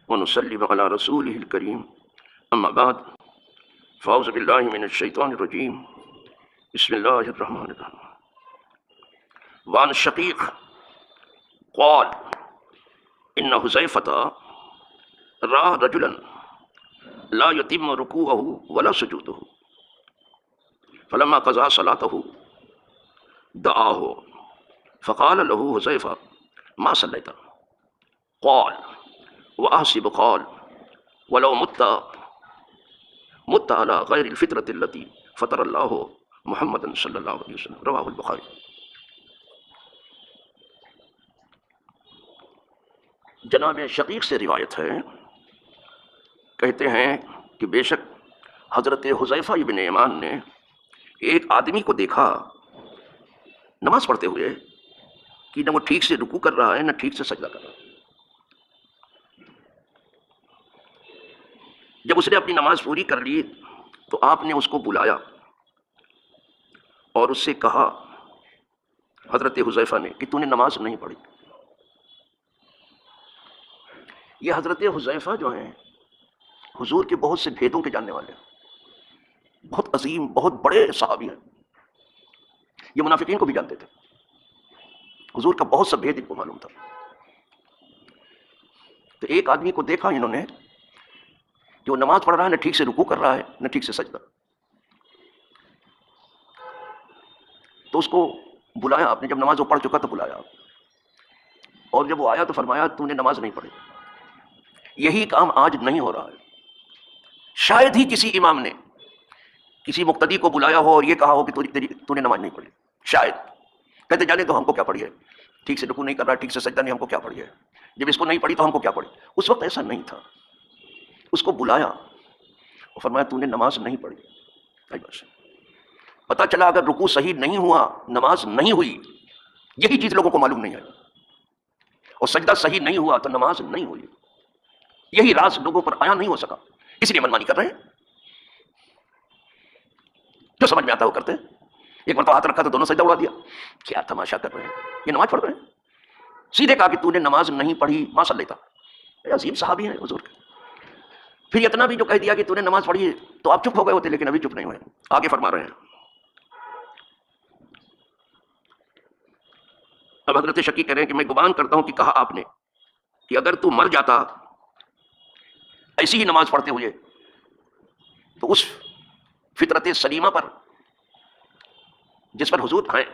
ونسلم على رسوله الكريم أما بعد فأعوذ بالله من الشيطان الرجيم بسم الله الرحمن الرحيم وعن الشقيق قال إن حذيفة رأى رجلا لا يتم ركوعه ولا سجوده فلما قضى صلاته دعاه فقال له حذيفة ما صليت؟ قال وأحسب قال ولو مت على غير الفطرة التي فطر الله محمد صلی اللہ علیہ وسلم رواہ البخاری۔ جناب شقیق سے روایت ہے، کہتے ہیں کہ بے شک حضرت حذیفہ ابن یمان نے ایک آدمی کو دیکھا نماز پڑھتے ہوئے کہ نہ وہ ٹھیک سے رکوع کر رہا ہے نہ ٹھیک سے سجدہ کر رہا ہے۔ جب اس نے اپنی نماز پوری کر لی تو آپ نے اس کو بلایا اور اس سے کہا، حضرت حذیفہ نے، کہ تو نے نماز نہیں پڑھی۔ یہ حضرت حذیفہ جو ہیں حضور کے بہت سے بھیدوں کے جاننے والے ہیں، بہت عظیم، بہت بڑے صحابی ہیں۔ یہ منافقین کو بھی جانتے تھے، حضور کا بہت سا بھید ان کو معلوم تھا۔ تو ایک آدمی کو دیکھا انہوں نے کہ وہ نماز پڑھ رہا ہے، نہ ٹھیک سے رکوع کر رہا ہے نہ ٹھیک سے سجدہ۔ تو اس کو بلایا آپ نے، جب نماز وہ پڑھ چکا تو بلایا، اور جب وہ آیا تو فرمایا تو نے نماز نہیں پڑھی۔ یہی کام آج نہیں ہو رہا ہے۔ شاید ہی کسی امام نے کسی مقتدی کو بلایا ہو اور یہ کہا ہو کہ تو نے نماز نہیں پڑھی، شاید کہتے جانے تو ہم کو کیا پڑھی ہے، ٹھیک سے رکوع نہیں کر رہا، ٹھیک سے سجدہ نہیں، ہم کو کیا پڑھی ہے، جب اس کو نہیں پڑھی تو ہم کو کیا پڑھی۔ اس وقت ایسا نہیں تھا، اس کو بلایا اور فرمایا تو نے نماز نہیں پڑھی۔ بس پتہ چلا اگر رکوع صحیح نہیں ہوا نماز نہیں ہوئی، یہی چیز لوگوں کو معلوم نہیں ہے، اور سجدہ صحیح نہیں ہوا تو نماز نہیں ہوئی۔ یہی راز لوگوں پر آیا نہیں ہو سکا، اس لیے منمانی کر رہے ہیں۔ جو سمجھ میں آتا وہ کرتے ہیں۔ ایک مرتبہ ہاتھ رکھا تو دونوں سجدہ اڑا دیا، کیا تماشا کر رہے ہیں، یہ نماز پڑھ رہے ہیں۔ سیدھے کہا کہ تو نے نماز نہیں پڑھی، ما صلیت۔ عظیم صحابی ہیں حضور کے۔ پھر اتنا بھی جو کہہ دیا کہ تو نے نماز پڑھی تو آپ چپ ہو گئے ہوتے، لیکن ابھی چپ نہیں ہوئے، آگے فرما رہے ہیں۔ اب حضرت شقیق کہہ رہے ہیں کہ میں گمان کرتا ہوں کہ کہا آپ نے کہ اگر تو مر جاتا ایسی ہی نماز پڑھتے ہوئے تو اس فطرت سلیمہ پر جس پر حضور ہیں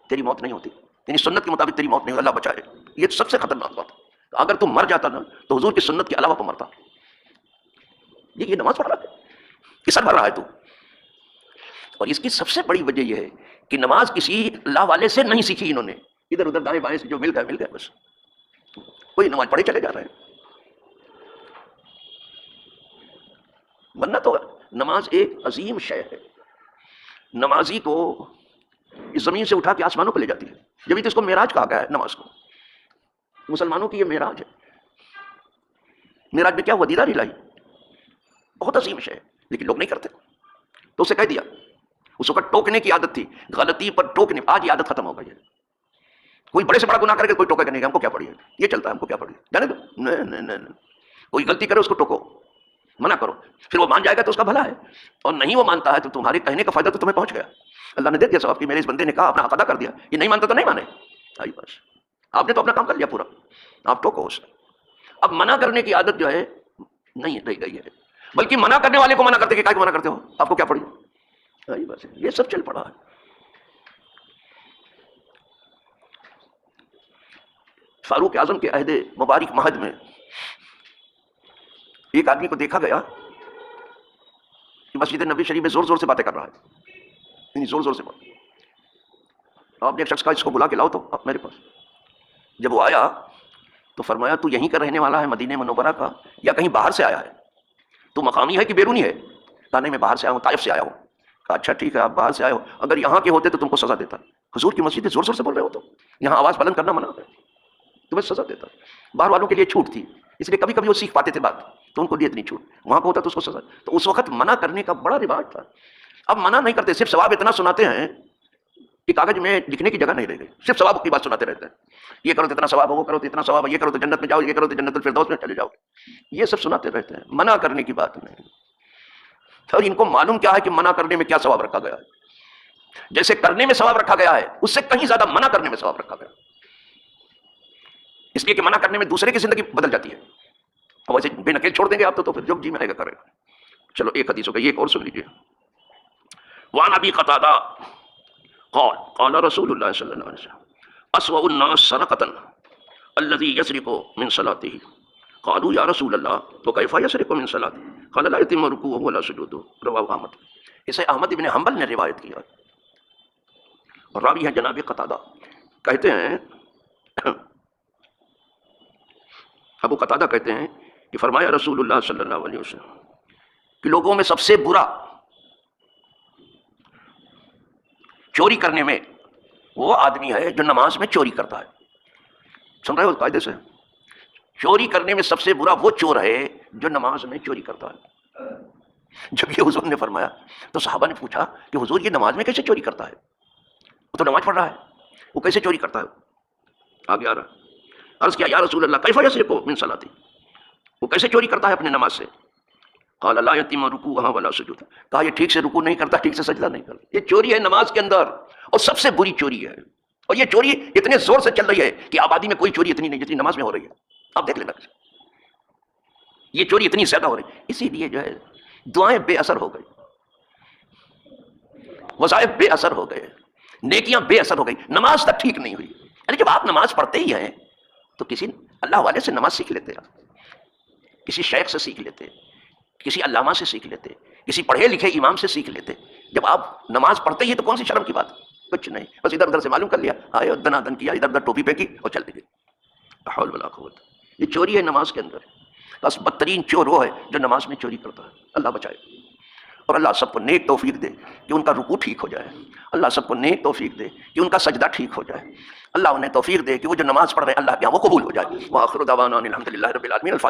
تیری موت نہیں ہوتی، یعنی سنت کے مطابق تیری موت نہیں ہوتی، اللہ بچائے۔ یہ سب سے خطرناک بات ہے، اگر تم مر جاتا نا تو حضور کی سنت کے علاوہ تو مرتا۔ یہ نماز پڑھ رہا ہے، کس بھر رہا ہے تو۔ اور اس کی سب سے بڑی وجہ یہ ہے کہ نماز کسی اللہ والے سے نہیں سیکھی انہوں نے، ادھر ادھر دائیں بائیں سے جو مل گئے بس، کوئی نماز پڑھے چلے جا رہے ہیں۔ ورنہ تو نماز ایک عظیم شے ہے، نمازی کو اس زمین سے اٹھا کے آسمانوں پہ لے جاتی ہے، جبھی تو اس کو معراج کہا گیا ہے نماز کو۔ مسلمانوں کی یہ معراج ہے۔ معراج میں کیا ہوا؟ دیدار الہی، بہت عظیم شے ہے، لیکن لوگ نہیں کرتے۔ تو اسے کہہ دیا، اس وقت ٹوکنے کی عادت تھی، غلطی پر ٹوکنے، آج یہ عادت ختم ہو گئی ہے۔ کوئی بڑے سے بڑا گناہ کرے گا کوئی ٹوکے گا نہیں، ہم کو کیا پڑھی ہے، یہ چلتا ہے، ہم کو کیا پڑھی ہے، جانے دو۔ نہیں، کوئی غلطی کرے اس کو ٹوکو، منع کرو، پھر وہ مان جائے گا تو اس کا بھلا ہے، اور نہیں وہ مانتا ہے تو تمہارے کہنے کا فائدہ تو تمہیں پہنچ گیا، اللہ نے دے دیا ثواب کہ میرے اس بندے نے کہا، اپنا حق ادا کر دیا۔ یہ نہیں مانتا تو نہیں مانے، آئی بس، آپ نے تو اپنا کام کر لیا پورا، آپ ٹوکو اسے۔ اب منع کرنے کی عادت جو ہے نہیں رہ گئی ہے، بلکہ منع کرنے والے کو منع کرتے کہ کیا منع کرتے ہو، آپ کو کیا پڑھی، آئی بس، یہ سب چل پڑا ہے۔ فاروق اعظم کے عہد مبارک مہد میں ایک آدمی کو دیکھا گیا کہ مسجد نبی شریف میں زور زور سے باتیں کر رہا ہے، یعنی زور زور سے بات۔ آپ نے ایک شخص کا اس کو بلا کے لاؤ تو میرے پاس۔ جب وہ آیا تو فرمایا تو یہیں کا رہنے والا ہے، مدینہ منورہ کا، یا کہیں باہر سے آیا ہے؟ تو مقامی ہے کہ بیرونی ہے؟ کہا نہیں میں باہر سے آیا ہوں، طائف سے آیا ہوں۔ کہا اچھا ٹھیک ہے، آپ باہر سے آئے ہو، اگر یہاں کے ہوتے تو تم کو سزا دیتا۔ حضور کی مسجد میں زور زور سے بول رہے ہو تو یہاں آواز بلند کرنا منع ہے، تمہیں سزا دیتا۔ باہر والوں کے لیے چھوٹ تھی، اس لیے کبھی کبھی وہ سیکھ پاتے تھے بات، تو ان کو دی اتنی چھوٹ، وہاں کو ہوتا تو اس کو سزا۔ تو اس وقت منع کرنے کا بڑا رواج تھا، اب منع نہیں کرتے، صرف ثواب اتنا سناتے ہیں کہ کاغذ میں لکھنے کی جگہ نہیں رہ گئی، صرف ثواب کی بات سناتے رہتے ہیں، یہ کرو تو اتنا ثواب ہے، وہ کرو تو اتنا ثواب ہے، یہ کرو تو جنت میں جاؤ، یہ کرو تو جنت الفردوس میں چلے جاؤ گے، یہ سب سناتے رہتے ہیں، منع کرنے کی بات نہیں۔ اور ان کو معلوم کیا ہے کہ منع کرنے میں کیا ثواب رکھا گیا ہے، جیسے کرنے میں ثواب رکھا گیا ہے اس سے کہیں زیادہ منع کرنے میں ثواب رکھا گیا، اس لیے کہ منع کرنے میں دوسرے کی زندگی بدل جاتی ہے، اور ویسے بے نقل چھوڑ دیں گے آپ تو پھر جو جی میں آئے گا کرے گا۔ چلو ایک حدیث ہو گئی، ایک اور سن لیجیے۔ وعن ابی قتادہ قال قال رسول اللہ صلی اللہ علیہ وسلم اسوأ الناس سرقۃ الذي يسرق من صلاته قالوا یا رسول اللہ وكيف يسرق من صلاته قال لا يتم ركوعه ولا سجوده رواه احمد۔ اسے احمد ابن حنبل نے روایت کیا، اور راوی ہے جناب قتادہ، کہتے ہیں ابو قتادہ کہتے ہیں کہ فرمایا رسول اللہ صلی اللہ علیہ وسلم کہ لوگوں میں سب سے برا چوری کرنے میں وہ آدمی ہے جو نماز میں چوری کرتا ہے۔ سن رہے ہو قاعدے سے؟ چوری کرنے میں سب سے برا وہ چور ہے جو نماز میں چوری کرتا ہے۔ جب یہ حضور نے فرمایا تو صحابہ نے پوچھا کہ حضور یہ نماز میں کیسے چوری کرتا ہے؟ وہ تو نماز پڑھ رہا ہے، وہ کیسے چوری کرتا ہے؟ آگے آ رہا، عرض کیا یا رسول اللہ کیف یسرق من صلاتی، وہ کیسے چوری کرتا ہے اپنے نماز سے؟ قال لا یتم رکوعها ولا سجود، کہا یہ ٹھیک سے رکوع نہیں کرتا، ٹھیک سے سجدہ نہیں کرتا، یہ چوری ہے نماز کے اندر، اور سب سے بری چوری ہے، اور یہ چوری اتنے زور سے چل رہی ہے کہ آبادی میں کوئی چوری اتنی نہیں جتنی نماز میں ہو رہی ہے، آپ دیکھ لینا، یہ چوری اتنی زیادہ ہو رہی ہے، اسی لیے جو ہے دعائیں بے اثر ہو گئی، وظائف بے اثر ہو گئے، نیکیاں بے اثر ہو گئی، نماز تک ٹھیک نہیں ہوئی۔ یعنی جب آپ نماز پڑھتے ہی ہیں تو کسی اللہ والے سے نماز سیکھ لیتے ہیں، کسی شیخ سے سیکھ لیتے، کسی علامہ سے سیکھ لیتے، کسی پڑھے لکھے امام سے سیکھ لیتے۔ جب آپ نماز پڑھتے ہی تو کون سی شرم کی بات؟ کچھ نہیں، بس ادھر ادھر سے معلوم کر لیا، آئے اور دنا دن کیا، ادھر ادھر ٹوپی پھینکی اور چل دی گئی، لا حول ولا قوت۔ یہ چوری ہے نماز کے اندر، بس بدترین چور وہ ہے جو نماز میں چوری کرتا ہے، اللہ بچائے۔ اور اللہ سب کو نیک توفیق دے کہ ان کا رکوع ٹھیک ہو جائے، اللہ سب کو نیک توفیق دے کہ ان کا سجدہ ٹھیک ہو جائے، اللہ انہیں توفیق دے کہ وہ جو نماز پڑھ رہے ہیں اللہ کے یہاں وہ قبول ہو جائے۔ وآخر دعوانا ان الحمد للہ رب العالمین۔